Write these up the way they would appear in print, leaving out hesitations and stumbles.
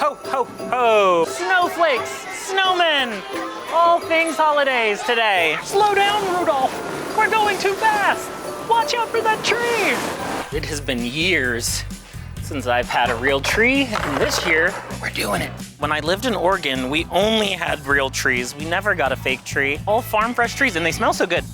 Ho, ho, ho! Snowflakes, snowmen, all things holidays today. Slow down, Rudolph. We're going too fast. Watch out for that tree. It has been years since I've had a real tree, and this year, we're doing it. When I lived in Oregon, we only had real trees. We never got a fake tree. All farm fresh trees, and they smell so good.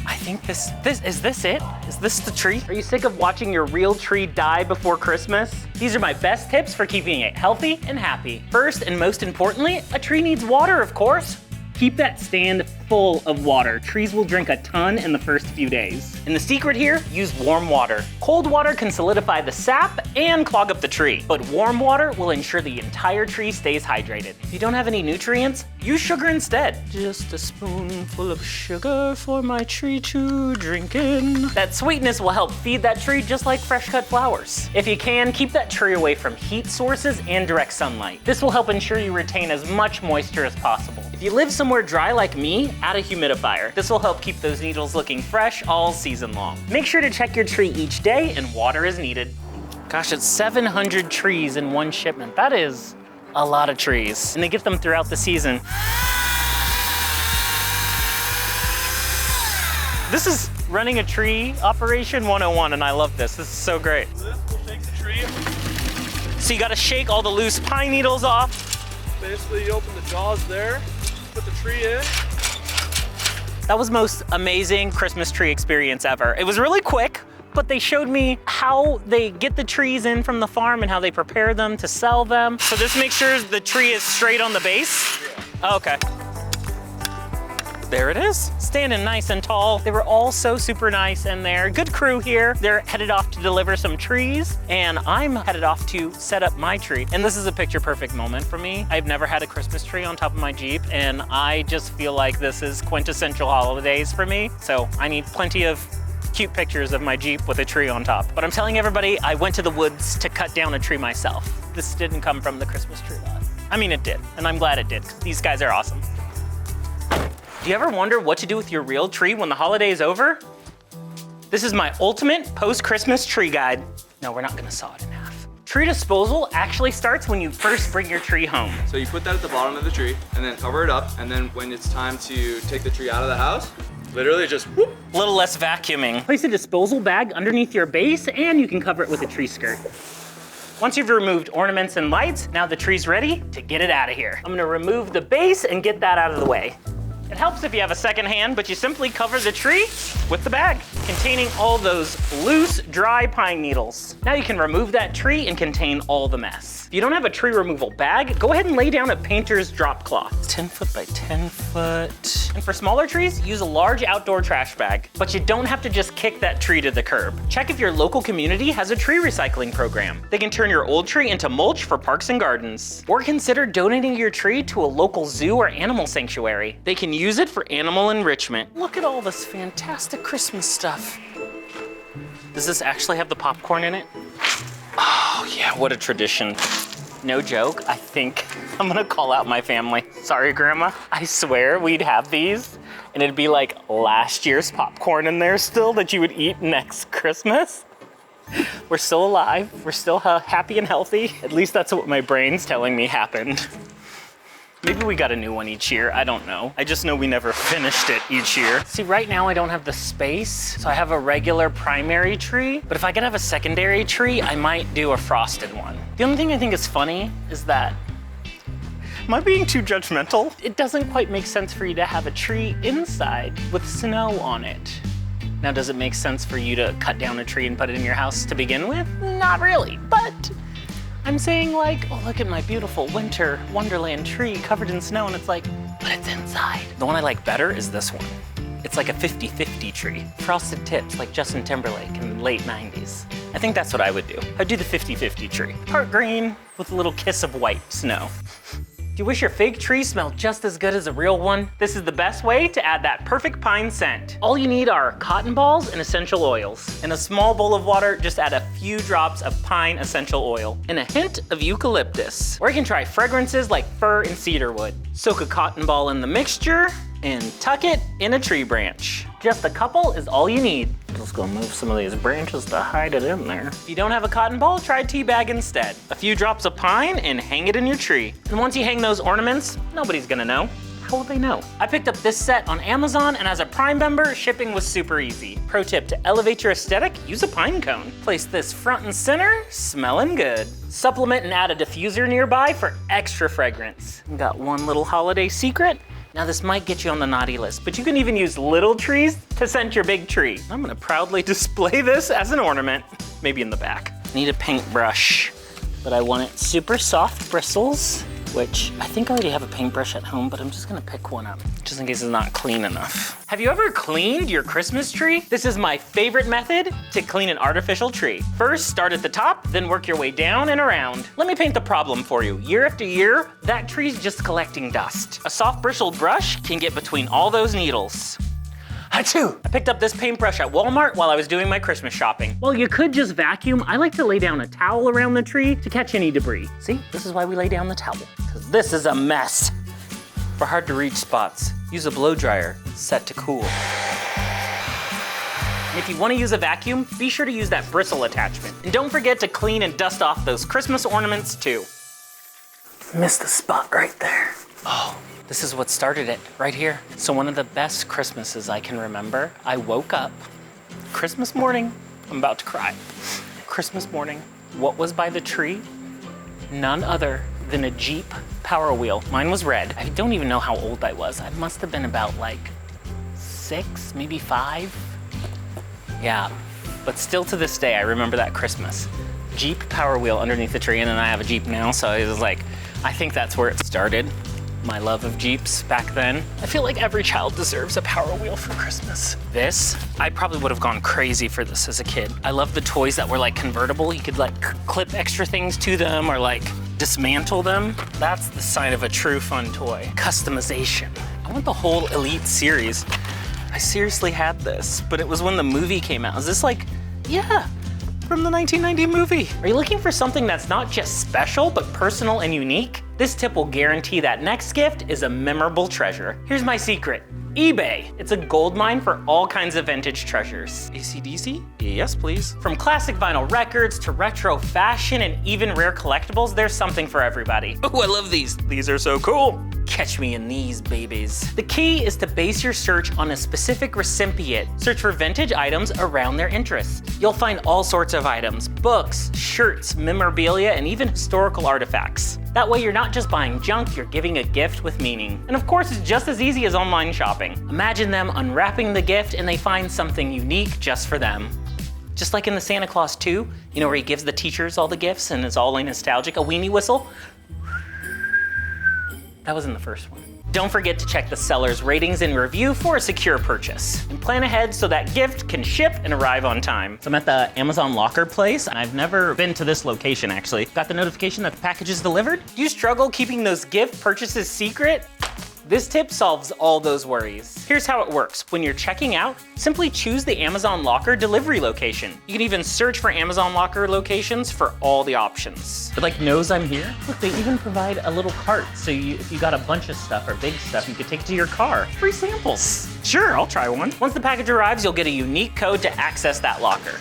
I think is this it? Is this the tree? Are you sick of watching your real tree die before Christmas? These are my best tips for keeping it healthy and happy. First, and most importantly, a tree needs water, of course. Keep that stand full of water. Trees will drink a ton in the first few days. And the secret here, use warm water. Cold water can solidify the sap and clog up the tree, but warm water will ensure the entire tree stays hydrated. If you don't have any nutrients, use sugar instead. Just a spoonful of sugar for my tree to drink in. That sweetness will help feed that tree just like fresh cut flowers. If you can, keep that tree away from heat sources and direct sunlight. This will help ensure you retain as much moisture as possible. If you live somewhere dry like me, add a humidifier. This will help keep those needles looking fresh all season long. Make sure to check your tree each day and water is needed. Gosh, it's 700 trees in one shipment. That is a lot of trees, and they get them throughout the season. This is running a tree operation 101, and I love this. This is so great. We'll take the tree. So you gotta shake all the loose pine needles off. Basically, you open the jaws there, put the tree in. That was the most amazing Christmas tree experience ever. It was really quick, but they showed me how they get the trees in from the farm and how they prepare them to sell them. So this makes sure the tree is straight on the base? Yeah. Oh, okay. There it is, standing nice and tall. They were all so super nice in there. Good crew here. They're headed off to deliver some trees, and I'm headed off to set up my tree. And this is a picture perfect moment for me. I've never had a Christmas tree on top of my Jeep, and I just feel like this is quintessential holidays for me. So I need plenty of cute pictures of my Jeep with a tree on top. But I'm telling everybody, I went to the woods to cut down a tree myself. This didn't come from the Christmas tree lot. I mean, it did, and I'm glad it did, 'cause these guys are awesome. Do you ever wonder what to do with your real tree when the holiday is over? This is my ultimate post-Christmas tree guide. No, we're not gonna saw it in half. Tree disposal actually starts when you first bring your tree home. So you put that at the bottom of the tree and then cover it up, and then when it's time to take the tree out of the house, literally just whoop. A little less vacuuming. Place a disposal bag underneath your base and you can cover it with a tree skirt. Once you've removed ornaments and lights, now the tree's ready to get it out of here. I'm gonna remove the base and get that out of the way. It helps if you have a second hand, but you simply cover the tree with the bag containing all those loose, dry pine needles. Now you can remove that tree and contain all the mess. If you don't have a tree removal bag, go ahead and lay down a painter's drop cloth. 10 foot by 10 foot. And for smaller trees, use a large outdoor trash bag. But you don't have to just kick that tree to the curb. Check if your local community has a tree recycling program. They can turn your old tree into mulch for parks and gardens. Or consider donating your tree to a local zoo or animal sanctuary. They can use it for animal enrichment. Look at all this fantastic Christmas stuff. Does this actually have the popcorn in it? Oh yeah, what a tradition. No joke, I think I'm gonna call out my family. Sorry, Grandma. I swear we'd have these and it'd be like last year's popcorn in there still that you would eat next Christmas. We're still alive, we're still happy and healthy. At least that's what my brain's telling me happened. Maybe we got a new one each year, I don't know. I just know we never finished it each year. See, right now I don't have the space, so I have a regular primary tree, but if I could have a secondary tree, I might do a frosted one. The only thing I think is funny is that, am I being too judgmental? It doesn't quite make sense for you to have a tree inside with snow on it. Now, does it make sense for you to cut down a tree and put it in your house to begin with? Not really, but I'm saying like, oh, look at my beautiful winter wonderland tree covered in snow, and it's like, but it's inside. The one I like better is this one. It's like a 50-50 tree. Frosted tips like Justin Timberlake in the late 90s. I think that's what I would do. I'd do the 50-50 tree. Part green with a little kiss of white snow. Do you wish your fake tree smelled just as good as a real one? This is the best way to add that perfect pine scent. All you need are cotton balls and essential oils. In a small bowl of water, just add a few drops of pine essential oil and a hint of eucalyptus. Or you can try fragrances like fir and cedarwood. Soak a cotton ball in the mixture and tuck it in a tree branch. Just a couple is all you need. It'll just gonna move some of these branches to hide it in there. If you don't have a cotton ball, try a tea bag instead. A few drops of pine and hang it in your tree. And once you hang those ornaments, nobody's gonna know. How will they know? I picked up this set on Amazon, and as a Prime member, shipping was super easy. Pro tip, to elevate your aesthetic, use a pine cone. Place this front and center, smelling good. Supplement and add a diffuser nearby for extra fragrance. Got one little holiday secret. Now this might get you on the naughty list, but you can even use little trees to scent your big tree. I'm gonna proudly display this as an ornament, maybe in the back. Need a paintbrush, but I want it super soft bristles, which I think I already have a paintbrush at home, but I'm just gonna pick one up, just in case it's not clean enough. Have you ever cleaned your Christmas tree? This is my favorite method to clean an artificial tree. First, start at the top, then work your way down and around. Let me paint the problem for you. Year after year, that tree's just collecting dust. A soft bristled brush can get between all those needles. Achoo! I picked up this paintbrush at Walmart while I was doing my Christmas shopping. Well, you could just vacuum. I like to lay down a towel around the tree to catch any debris. See, this is why we lay down the towel, because this is a mess. For hard to reach spots, use a blow dryer set to cool. And if you want to use a vacuum, be sure to use that bristle attachment. And don't forget to clean and dust off those Christmas ornaments too. Missed the spot right there. Oh. This is what started it, right here. So one of the best Christmases I can remember, I woke up, Christmas morning, I'm about to cry. Christmas morning, what was by the tree? None other than a Jeep Power Wheel. Mine was red. I don't even know how old I was. I must have been about like 6, maybe 5. Yeah, but still to this day, I remember that Christmas. Jeep Power Wheel underneath the tree, and then I have a Jeep now, so it was like, I think that's where it started. My love of Jeeps back then. I feel like every child deserves a Power Wheel for Christmas. This, I probably would have gone crazy for this as a kid. I love the toys that were like convertible. You could like clip extra things to them or like dismantle them. That's the sign of a true fun toy. Customization. I want the whole Elite series. I seriously had this, but it was when the movie came out. Is this like, yeah, from the 1990 movie. Are you looking for something that's not just special, but personal and unique? This tip will guarantee that next gift is a memorable treasure. Here's my secret. eBay. It's a gold mine for all kinds of vintage treasures. AC/DC? Yes, please. From classic vinyl records to retro fashion and even rare collectibles, there's something for everybody. Oh, I love these. These are so cool. Catch me in these babies. The key is to base your search on a specific recipient. Search for vintage items around their interest. You'll find all sorts of items, books, shirts, memorabilia, and even historical artifacts. That way you're not just buying junk, you're giving a gift with meaning. And of course, it's just as easy as online shopping. Imagine them unwrapping the gift and they find something unique just for them. Just like in the Santa Claus 2, you know, where he gives the teachers all the gifts and it's all nostalgic, a weenie whistle. That was in the first one. Don't forget to check the seller's ratings and review for a secure purchase. And plan ahead so that gift can ship and arrive on time. So I'm at the Amazon locker place. I've never been to this location actually. Got the notification that the package is delivered. Do you struggle keeping those gift purchases secret? This tip solves all those worries. Here's how it works. When you're checking out, simply choose the Amazon Locker delivery location. You can even search for Amazon Locker locations for all the options. It like knows I'm here. Look, they even provide a little cart. So if you got a bunch of stuff or big stuff, you could take it to your car. Free samples. Sure, I'll try one. Once the package arrives, you'll get a unique code to access that locker.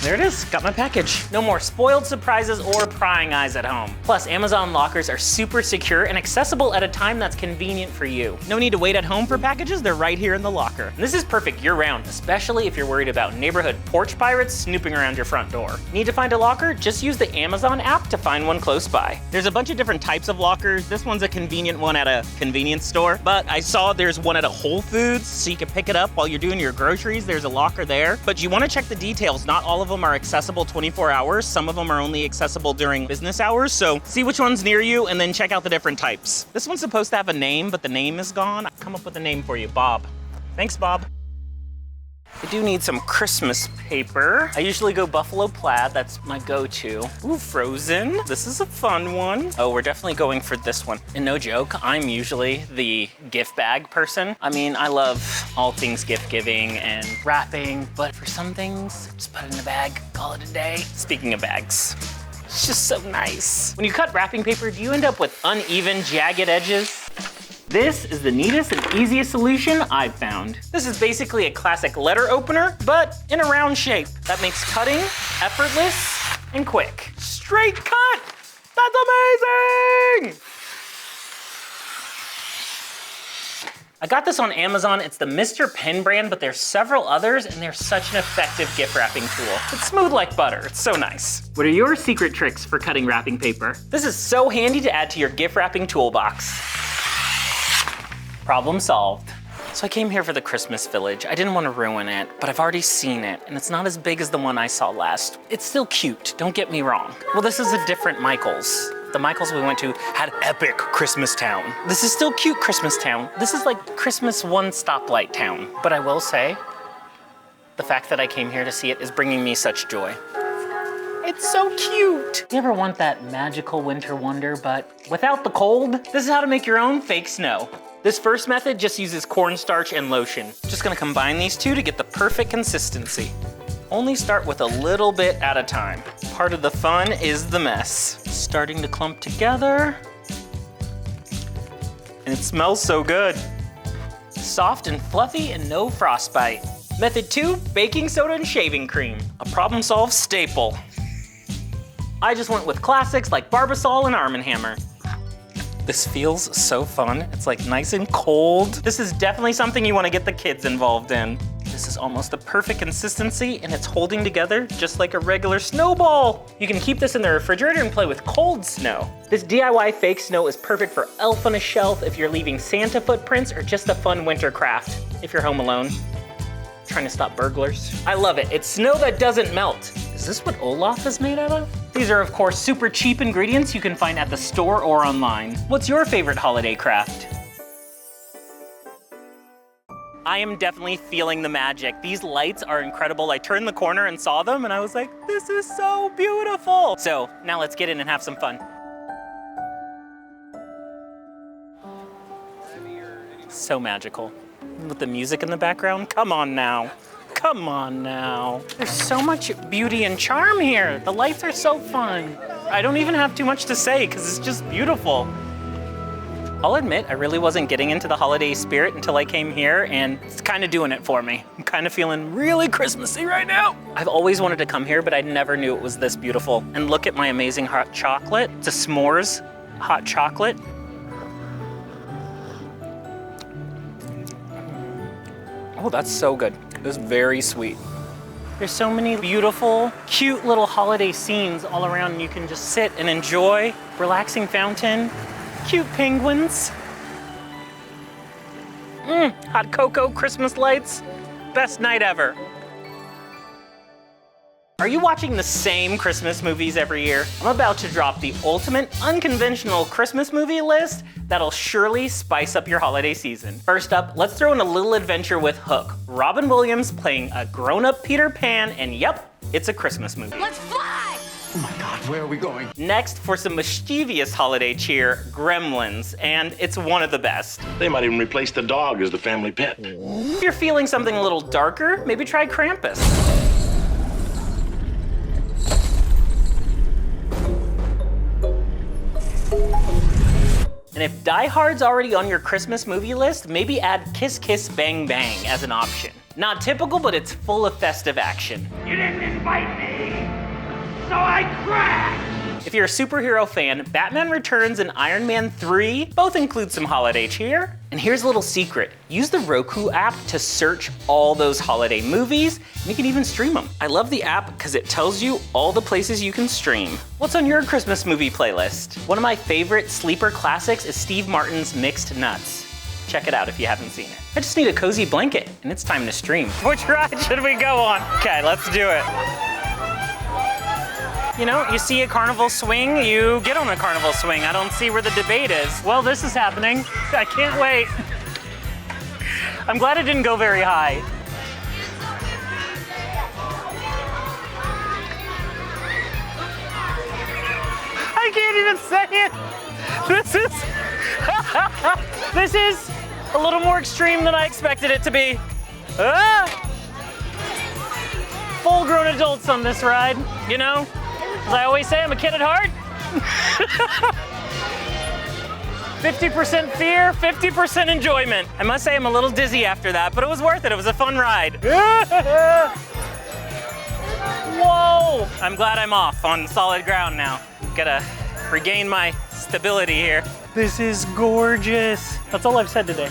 There it is, got my package. No more spoiled surprises or prying eyes at home. Plus, Amazon lockers are super secure and accessible at a time that's convenient for you. No need to wait at home for packages, they're right here in the locker. And this is perfect year-round, especially if you're worried about neighborhood porch pirates snooping around your front door. Need to find a locker? Just use the Amazon app to find one close by. There's a bunch of different types of lockers. This one's a convenient one at a convenience store, but I saw there's one at a Whole Foods, so you can pick it up while you're doing your groceries. There's a locker there, but you wanna check the details. Not all of them are accessible 24 hours. Some of them are only accessible during business hours. So see which one's near you and then check out the different types. This one's supposed to have a name, but the name is gone. I'll come up with a name for you, Bob. Thanks, Bob. I do need some Christmas paper. I usually go buffalo plaid, that's my go-to. Ooh, frozen. This is a fun one. Oh, we're definitely going for this one. And no joke, I'm usually the gift bag person. I mean, I love all things gift giving and wrapping, but for some things, just put it in a bag, call it a day. Speaking of bags, it's just so nice. When you cut wrapping paper, do you end up with uneven, jagged edges? This is the neatest and easiest solution I've found. This is basically a classic letter opener, but in a round shape. That makes cutting effortless and quick. Straight cut! That's amazing! I got this on Amazon. It's the Mr. Pen brand, but there's several others, and they're such an effective gift wrapping tool. It's smooth like butter. It's so nice. What are your secret tricks for cutting wrapping paper? This is so handy to add to your gift wrapping toolbox. Problem solved. So I came here for the Christmas Village. I didn't want to ruin it, but I've already seen it, and it's not as big as the one I saw last. It's still cute, don't get me wrong. Well, this is a different Michael's. The Michael's we went to had epic Christmas town. This is still cute Christmas town. This is like Christmas one stoplight town. But I will say, the fact that I came here to see it is bringing me such joy. It's so cute. You ever want that magical winter wonder, but without the cold? This is how to make your own fake snow. This first method just uses cornstarch and lotion. Just gonna combine these two to get the perfect consistency. Only start with a little bit at a time. Part of the fun is the mess. Starting to clump together. And it smells so good. Soft and fluffy and no frostbite. Method 2, baking soda and shaving cream. A problem-solved staple. I just went with classics like Barbasol and Arm & Hammer. This feels so fun. It's like nice and cold. This is definitely something you want to get the kids involved in. This is almost the perfect consistency, and it's holding together just like a regular snowball. You can keep this in the refrigerator and play with cold snow. This DIY fake snow is perfect for elf on a shelf if you're leaving Santa footprints or just a fun winter craft if you're home alone, trying to stop burglars. I love it. It's snow that doesn't melt. Is this what Olaf is made out of? These are, of course, super cheap ingredients you can find at the store or online. What's your favorite holiday craft? I am definitely feeling the magic. These lights are incredible. I turned the corner and saw them and I was like, this is so beautiful. So now let's get in and have some fun. So magical. With the music in the background, come on now. Come on now. There's so much beauty and charm here. The lights are so fun. I don't even have too much to say because it's just beautiful. I'll admit, I really wasn't getting into the holiday spirit until I came here, and it's kind of doing it for me. I'm kind of feeling really Christmassy right now. I've always wanted to come here, but I never knew it was this beautiful. And look at my amazing hot chocolate. It's a s'mores hot chocolate. Oh, that's so good. It's very sweet. There's so many beautiful, cute little holiday scenes all around, and you can just sit and enjoy. Relaxing fountain. Cute penguins. Hot cocoa, Christmas lights. Best night ever. Are you watching the same Christmas movies every year? I'm about to drop the ultimate unconventional Christmas movie list that'll surely spice up your holiday season. First up, let's throw in a little adventure with Hook. Robin Williams playing a grown-up Peter Pan, and yep, it's a Christmas movie. Let's fly! Oh my God, where are we going? Next, for some mischievous holiday cheer, Gremlins, and it's one of the best. They might even replace the dog as the family pet. If you're feeling something a little darker, maybe try Krampus. And if Die Hard's already on your Christmas movie list, maybe add Kiss Kiss Bang Bang as an option. Not typical, but it's full of festive action. You didn't invite me, so I crashed! If you're a superhero fan, Batman Returns and Iron Man 3 both include some holiday cheer. And here's a little secret. Use the Roku app to search all those holiday movies, and you can even stream them. I love the app because it tells you all the places you can stream. What's on your Christmas movie playlist? One of my favorite sleeper classics is Steve Martin's Mixed Nuts. Check it out if you haven't seen it. I just need a cozy blanket, and it's time to stream. Which ride should we go on? Okay, let's do it. You know, you see a carnival swing, you get on a carnival swing. I don't see where the debate is. Well, this is happening. I can't wait. I'm glad it didn't go very high. I can't even say it. This is a little more extreme than I expected it to be. Full-grown adults on this ride, you know? As I always say, I'm a kid at heart. 50% fear, 50% enjoyment. I must say I'm a little dizzy after that, but it was worth it. It was a fun ride. Whoa! I'm glad I'm off on solid ground now. Gotta regain my stability here. This is gorgeous. That's all I've said today.